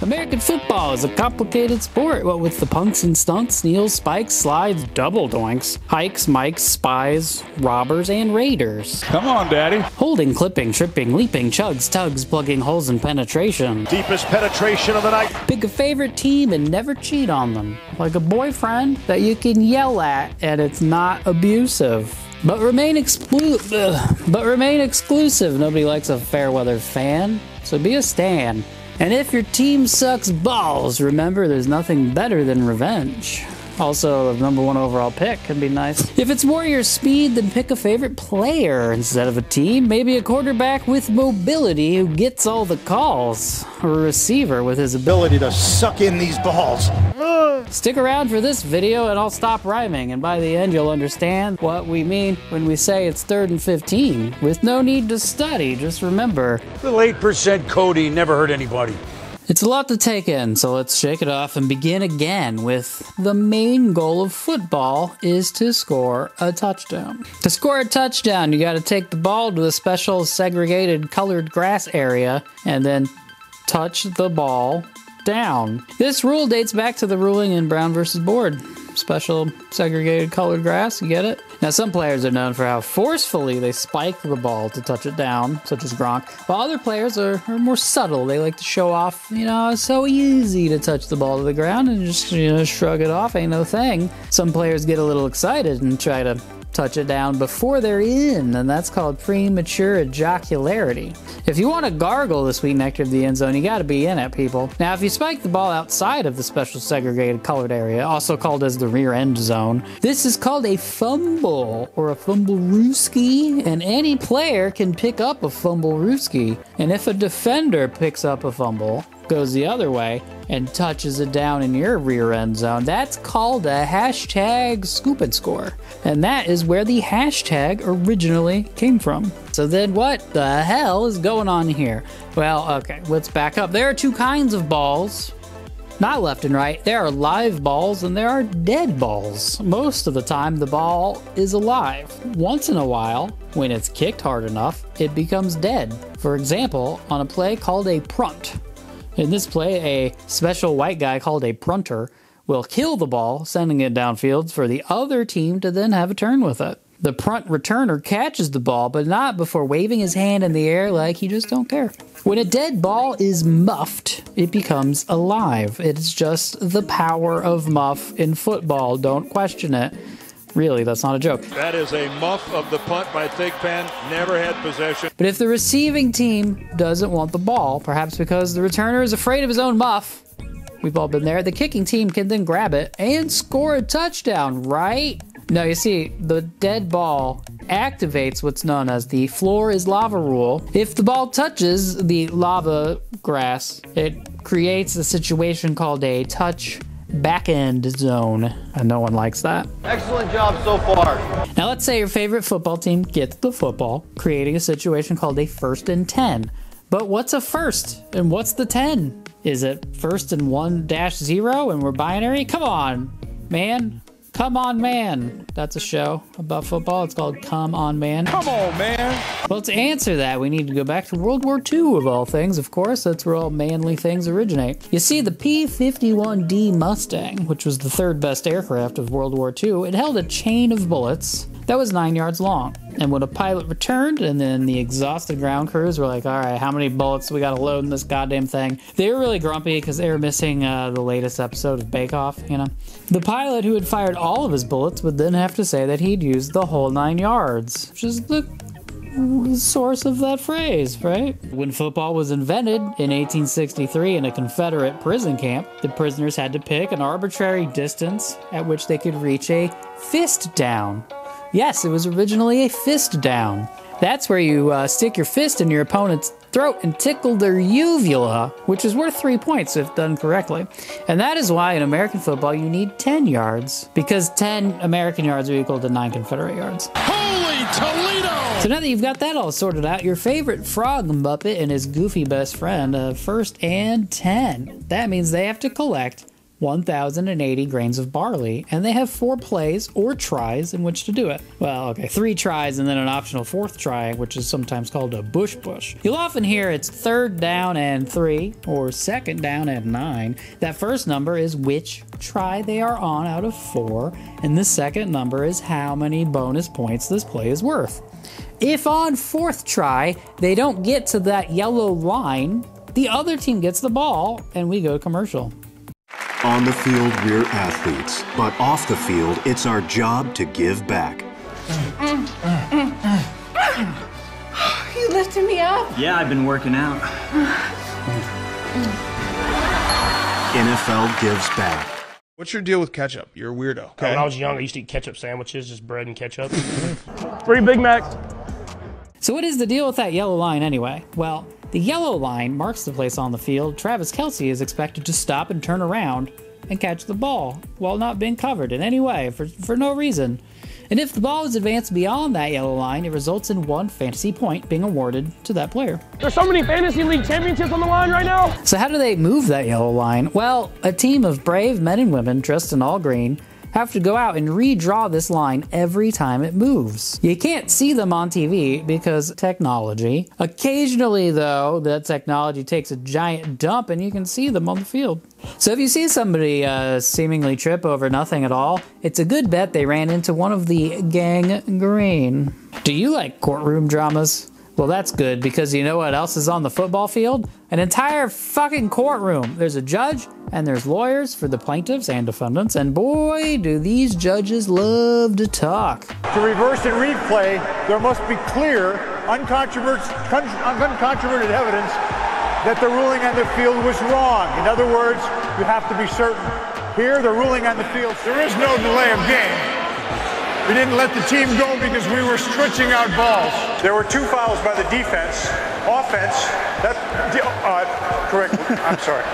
American football is a complicated sport, what with the punks and stunts, kneels, spikes, slides, double doinks, hikes, mics, spies, robbers, and raiders. Come on, Daddy. Holding, clipping, tripping, leaping, chugs, tugs, plugging holes in penetration. Deepest penetration of the night. Pick a favorite team and never cheat on them. Like a boyfriend that you can yell at and it's not abusive. But remain exclusive. Nobody likes a fair weather fan, so be a stan. And if your team sucks balls, remember there's nothing better than revenge. Also, the #1 overall pick can be nice. If it's warrior speed, then pick a favorite player instead of a team. Maybe a quarterback with mobility who gets all the calls. Or a receiver with his ability to suck in these balls. Stick around for this video and I'll stop rhyming, and by the end you'll understand what we mean when we say it's 3rd and 15. With no need to study, just remember. Little 8% Cody never hurt anybody. It's a lot to take in, so let's shake it off and begin again with the main goal of football is to score a touchdown. To score a touchdown, you gotta take the ball to the special segregated colored grass area and then touch the ball down. This rule dates back to the ruling in Brown versus Board. Special segregated colored grass, you get it? Now some players are known for how forcefully they spike the ball to touch it down, such as Gronk, while other players are more subtle. They like to show off, it's so easy to touch the ball to the ground and just, shrug it off, ain't no thing. Some players get a little excited and try to touch it down before they're in, and that's called premature ejacularity. If you want to gargle the sweet nectar of the end zone, you gotta be in it, people. Now, if you spike the ball outside of the special segregated colored area, also called as the rear end zone, this is called a fumble, or a fumble-rooski, and any player can pick up a fumble-rooski. And if a defender picks up a fumble, goes the other way, and touches it down in your rear end zone, that's called a hashtag scoop and score. And that is where the hashtag originally came from. So then what the hell is going on here? Well, okay, let's back up. There are two kinds of balls. Not left and right. There are live balls and there are dead balls. Most of the time, the ball is alive. Once in a while, when it's kicked hard enough, it becomes dead. For example, on a play called a punt. In this play, a special white guy called a punter will kill the ball, sending it downfield for the other team to then have a turn with it. The punt returner catches the ball, but not before waving his hand in the air like he just don't care. When a dead ball is muffed, it becomes alive. It's just the power of muff in football. Don't question it. Really, that's not a joke. That is a muff of the punt by Thigpen. Never had possession. But if the receiving team doesn't want the ball, perhaps because the returner is afraid of his own muff, we've all been there, the kicking team can then grab it and score a touchdown, right? No, you see, the dead ball activates what's known as the floor is lava rule. If the ball touches the lava grass, it creates a situation called a touch back end zone, and no one likes that. Excellent job so far. Now let's say your favorite football team gets the football, creating a situation called a 1st and 10. But what's a first and what's the 10? Is it 1st and 1-0 and we're binary? Come on, man. Come on, man. That's a show about football. It's called Come On, Man. Come on, man. Well, to answer that, we need to go back to World War II, of all things, of course. That's where all manly things originate. You see, the P-51D Mustang, which was the 3rd best aircraft of World War II, it held a chain of bullets that was 9 yards long. And when a pilot returned, and then the exhausted ground crews were like, all right, how many bullets do we got to load in this goddamn thing? They were really grumpy because they were missing the latest episode of Bake Off, The pilot who had fired all of his bullets would then have to say that he'd used the whole 9 yards, which is the source of that phrase, right? When football was invented in 1863 in a Confederate prison camp, the prisoners had to pick an arbitrary distance at which they could reach a fist down. Yes, it was originally a fist down. That's where you stick your fist in your opponent's throat and tickle their uvula, which is worth 3 points if done correctly. And that is why in American football you need 10 yards, because 10 American yards are equal to 9 Confederate yards. Holy Toledo! So now that you've got that all sorted out, your favorite frog Muppet and his goofy best friend, 1st and 10. That means they have to collect 1,080 grains of barley, and they have 4 plays or tries in which to do it. Well, okay, 3 tries and then an optional 4th try, which is sometimes called a bush. You'll often hear it's 3rd down and 3 or 2nd down and 9. That first number is which try they are on out of 4, and the second number is how many bonus points this play is worth. If on 4th try they don't get to that yellow line, the other team gets the ball and we go to commercial. On the field, we're athletes, but off the field, it's our job to give back. You lifting me up? Yeah, I've been working out. NFL gives back. What's your deal with ketchup? You're a weirdo. Okay. When I was young, I used to eat ketchup sandwiches, just bread and ketchup. 3 Big Macs. So what is the deal with that yellow line anyway? Well, the yellow line marks the place on the field Travis Kelce is expected to stop and turn around and catch the ball while not being covered in any way for no reason. And if the ball is advanced beyond that yellow line, it results in 1 fantasy point being awarded to that player. There's so many fantasy league championships on the line right now. So how do they move that yellow line? Well, a team of brave men and women dressed in all green have to go out and redraw this line every time it moves. You can't see them on TV because technology. Occasionally, though, that technology takes a giant dump and you can see them on the field. So if you see somebody seemingly trip over nothing at all, it's a good bet they ran into one of the gang green. Do you like courtroom dramas? Well, that's good, because you know what else is on the football field? An entire fucking courtroom. There's a judge, and there's lawyers for the plaintiffs and defendants, and boy, do these judges love to talk. To reverse and replay, there must be clear, uncontroverted evidence that the ruling on the field was wrong. In other words, you have to be certain. Here, the ruling on the field, there is no delay of game. We didn't let the team go because we were stretching out balls. There were 2 fouls by the defense. Offense, correct, I'm sorry.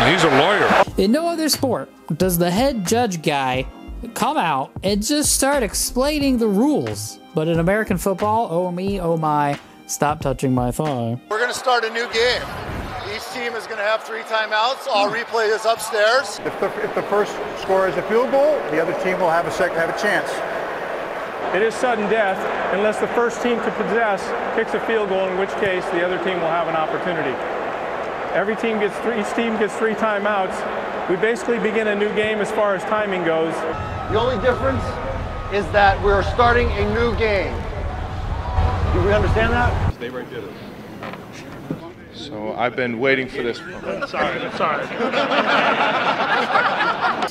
He's a lawyer. In no other sport does the head judge guy come out and just start explaining the rules. But in American football, oh me, oh my, stop touching my thigh. We're going to start a new game. Each team is going to have 3 timeouts. All replay is upstairs. If the first score is a field goal, the other team will have a chance. It is sudden death unless the first team to possess kicks a field goal, in which case the other team will have an opportunity. Each team gets 3 timeouts. We basically begin a new game as far as timing goes. The only difference is that we're starting a new game. Do we understand that? Stay right there. So I've been waiting for this. Sorry.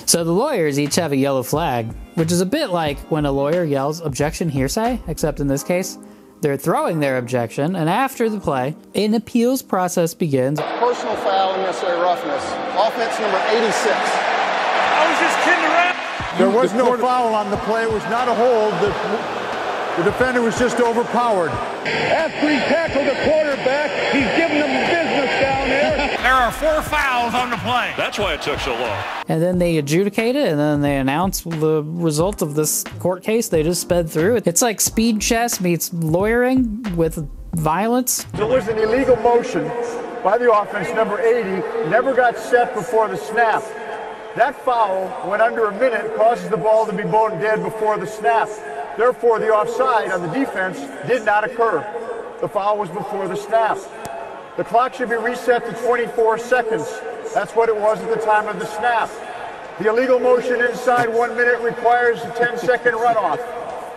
So the lawyers each have a yellow flag, which is a bit like when a lawyer yells objection hearsay, except in this case, they're throwing their objection, and after the play, an appeals process begins. Personal foul and necessary roughness. Offense number 86. I was just kidding around. There was no foul on the play. It was not a hold. The defender was just overpowered. After he tackled the quarterback, he's giving them business down there. There are 4 fouls on the play. That's why it took so long. And then they adjudicate it, and then they announce the result of this court case they just sped through. It's like speed chess meets lawyering with violence. There was an illegal motion by the offense, number 80, never got set before the snap. That foul, when under a minute, causes the ball to be bone dead before the snap. Therefore, the offside on the defense did not occur. The foul was before the snap. The clock should be reset to 24 seconds. That's what it was at the time of the snap. The illegal motion inside 1 minute requires a 10-second runoff.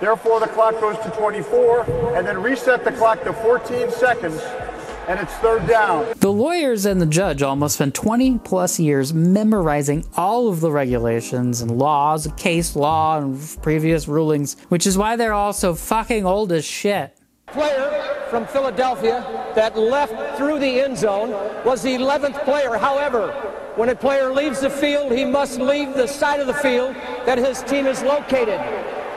Therefore, the clock goes to 24, and then reset the clock to 14 seconds, and it's 3rd down. The lawyers and the judge almost spent 20 plus years memorizing all of the regulations and laws, case law, and previous rulings, which is why they're all so fucking old as shit. Player from Philadelphia that left through the end zone was the 11th player. However, when a player leaves the field, he must leave the side of the field that his team is located.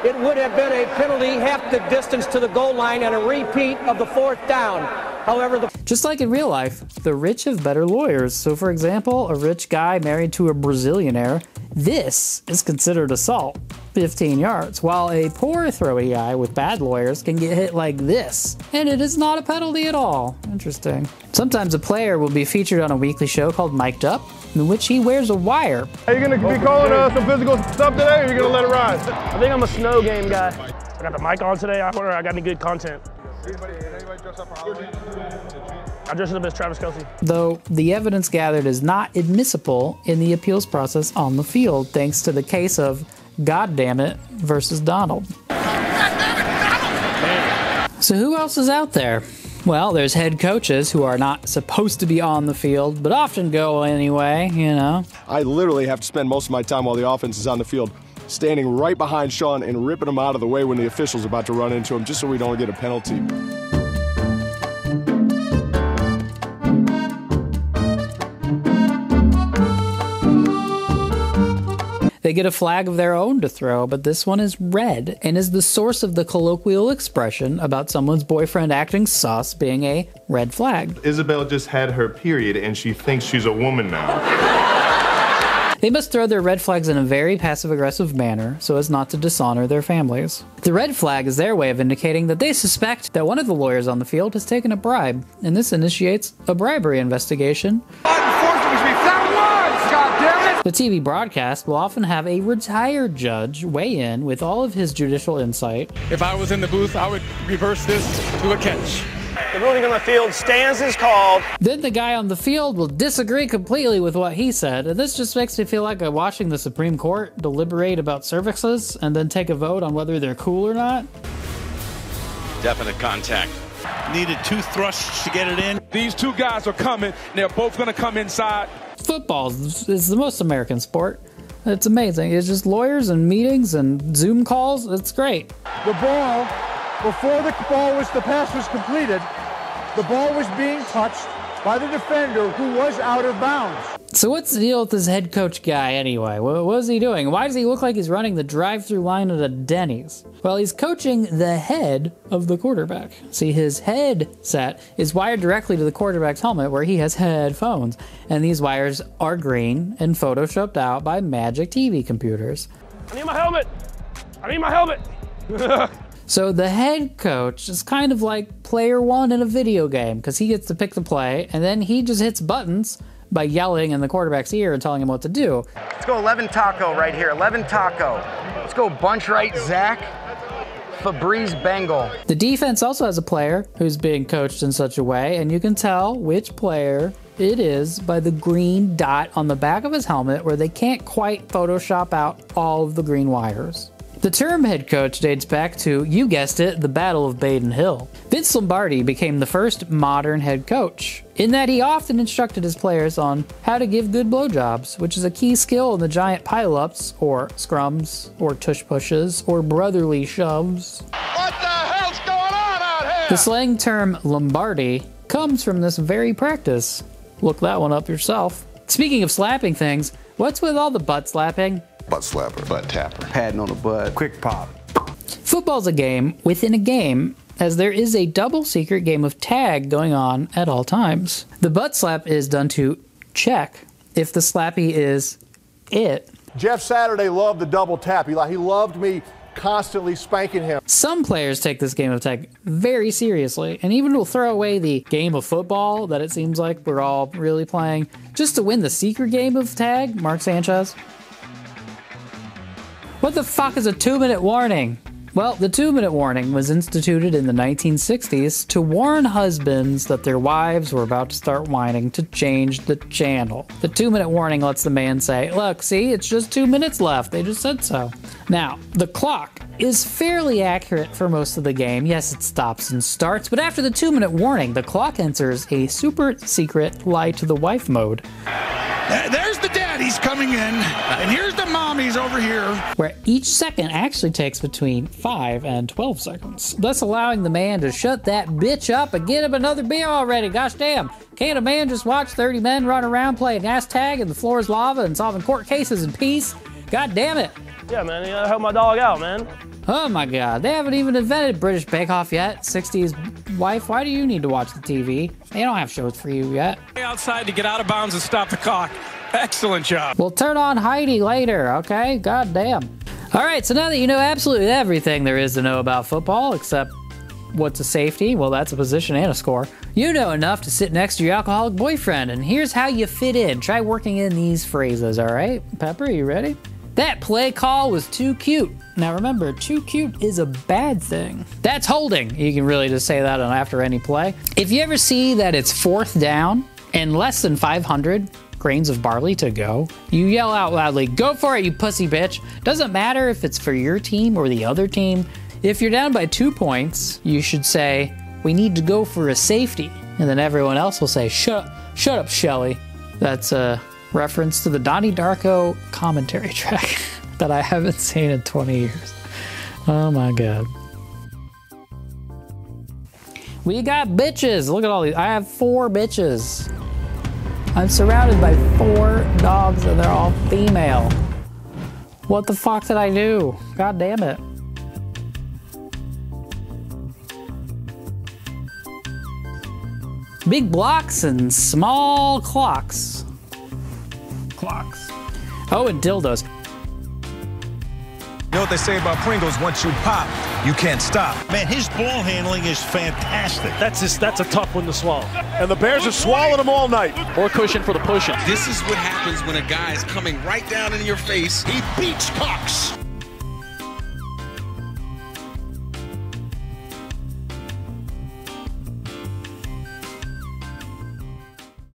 It would have been a penalty half the distance to the goal line and a repeat of the 4th down. However, just like in real life, the rich have better lawyers. So for example, a rich guy married to a Brazilianaire, this is considered assault, 15 yards, while a poor throwy guy with bad lawyers can get hit like this, and it is not a penalty at all. Interesting. Sometimes a player will be featured on a weekly show called Mic'd Up, in which he wears a wire. Are you going to be calling some physical stuff today, or are you going to let it ride? I think I'm a snow game guy. I got the mic on today. I wonder if I got any good content. Anybody dress up for Halloween? I dressed up as Travis Kelce. Though the evidence gathered is not admissible in the appeals process on the field, thanks to the case of Goddammit versus Donald. So who else is out there? Well, there's head coaches who are not supposed to be on the field, but often go anyway, you know. I literally have to spend most of my time while the offense is on the field standing right behind Sean and ripping him out of the way when the official's about to run into him, just so we don't get a penalty. They get a flag of their own to throw, but this one is red and is the source of the colloquial expression about someone's boyfriend acting sus being a red flag. Isabel just had her period and she thinks she's a woman now. They must throw their red flags in a very passive-aggressive manner so as not to dishonor their families. The red flag is their way of indicating that they suspect that one of the lawyers on the field has taken a bribe, and this initiates a bribery investigation. The TV broadcast will often have a retired judge weigh in with all of his judicial insight. If I was in the booth, I would reverse this to a catch. The ruling on the field stands as called. Then the guy on the field will disagree completely with what he said, and this just makes me feel like I'm watching the Supreme Court deliberate about cervixes and then take a vote on whether they're cool or not. Definite contact. Needed 2 thrusts to get it in. These 2 guys are coming. They're both going to come inside. Football is the most American sport. It's amazing. It's just lawyers and meetings and Zoom calls. It's great. The ball, before the pass was completed, the ball was being touched by the defender who was out of bounds. So what's the deal with this head coach guy anyway? What is he doing? Why does he look like he's running the drive-thru line at a Denny's? Well, he's coaching the head of the quarterback. See, his headset is wired directly to the quarterback's helmet where he has headphones. And these wires are green and photoshopped out by magic TV computers. I need my helmet! I need my helmet! So the head coach is kind of like player one in a video game because he gets to pick the play and then he just hits buttons by yelling in the quarterback's ear and telling him what to do. Let's go 11 taco right here, 11 taco. Let's go bunch right Zach, Febreze Bengal. The defense also has a player who's being coached in such a way, and you can tell which player it is by the green dot on the back of his helmet where they can't quite Photoshop out all of the green wires. The term head coach dates back to, you guessed it, the Battle of Baden Hill. Vince Lombardi became the first modern head coach, in that he often instructed his players on how to give good blowjobs, which is a key skill in the giant pileups, or scrums, or tush pushes, or brotherly shoves. What the hell's going on out here? The slang term Lombardi comes from this very practice. Look that one up yourself. Speaking of slapping things, what's with all the butt slapping? Butt slapper, butt tapper, patting on the butt, quick pop. Football's a game within a game, as there is a double secret game of tag going on at all times. The butt slap is done to check if the slappy is it. Jeff Saturday loved the double tap. He loved me constantly spanking him. Some players take this game of tag very seriously and even will throw away the game of football that it seems like we're all really playing just to win the secret game of tag. Mark Sanchez. What the fuck is a 2-minute warning? Well, the 2-minute warning was instituted in the 1960s to warn husbands that their wives were about to start whining to change the channel. The 2-minute warning lets the man say, look, see, it's just 2 minutes left. They just said so. Now, the clock is fairly accurate for most of the game. Yes, it stops and starts, but after the 2-minute warning, the clock enters a super secret lie to the wife mode. There's the daddies coming in, and here's the mommies over here. Where each second actually takes between 5 and 12 seconds, thus allowing the man to shut that bitch up and get him another beer already. Gosh damn, can't a man just watch 30 men run around playing ass tag and the floor is lava and solving court cases in peace? God damn it. Yeah, man, you gotta help my dog out, man. Oh my god, they haven't even invented British Bake Off yet. 60s Wife, why do you need to watch the TV? They don't have shows for you yet. Outside to get out of bounds and stop the clock. Excellent job. We'll turn on Heidi later, okay? God damn. All right, so now that you know absolutely everything there is to know about football, except what's a safety? Well, that's a position and a score. You know enough to sit next to your alcoholic boyfriend, and here's how you fit in. Try working in these phrases, all right? Pepper, you ready? That play call was too cute. Now remember, too cute is a bad thing. That's holding. You can really just say that after any play. If you ever see that it's 4th down and less than 500 grains of barley to go, you yell out loudly, "Go for it, you pussy bitch." Doesn't matter if it's for your team or the other team. If you're down by 2 points, you should say, "We need to go for a safety." And then everyone else will say, shut up, Shelly." That's a reference to the Donnie Darko Commentary Track that I haven't seen in 20 years. Oh my God. We got bitches. Look at all these. I have 4 bitches. I'm surrounded by 4 dogs and they're all female. What the fuck did I do? God damn it. Big blocks and small clocks. Clocks. Oh, and dildos. You know what they say about Pringles? Once you pop, you can't stop. Man, his ball handling is fantastic. That's a tough one to swallow. And the Bears are swallowing them all night. More cushion for the pushing. This is what happens when a guy is coming right down in your face. He beats Cox.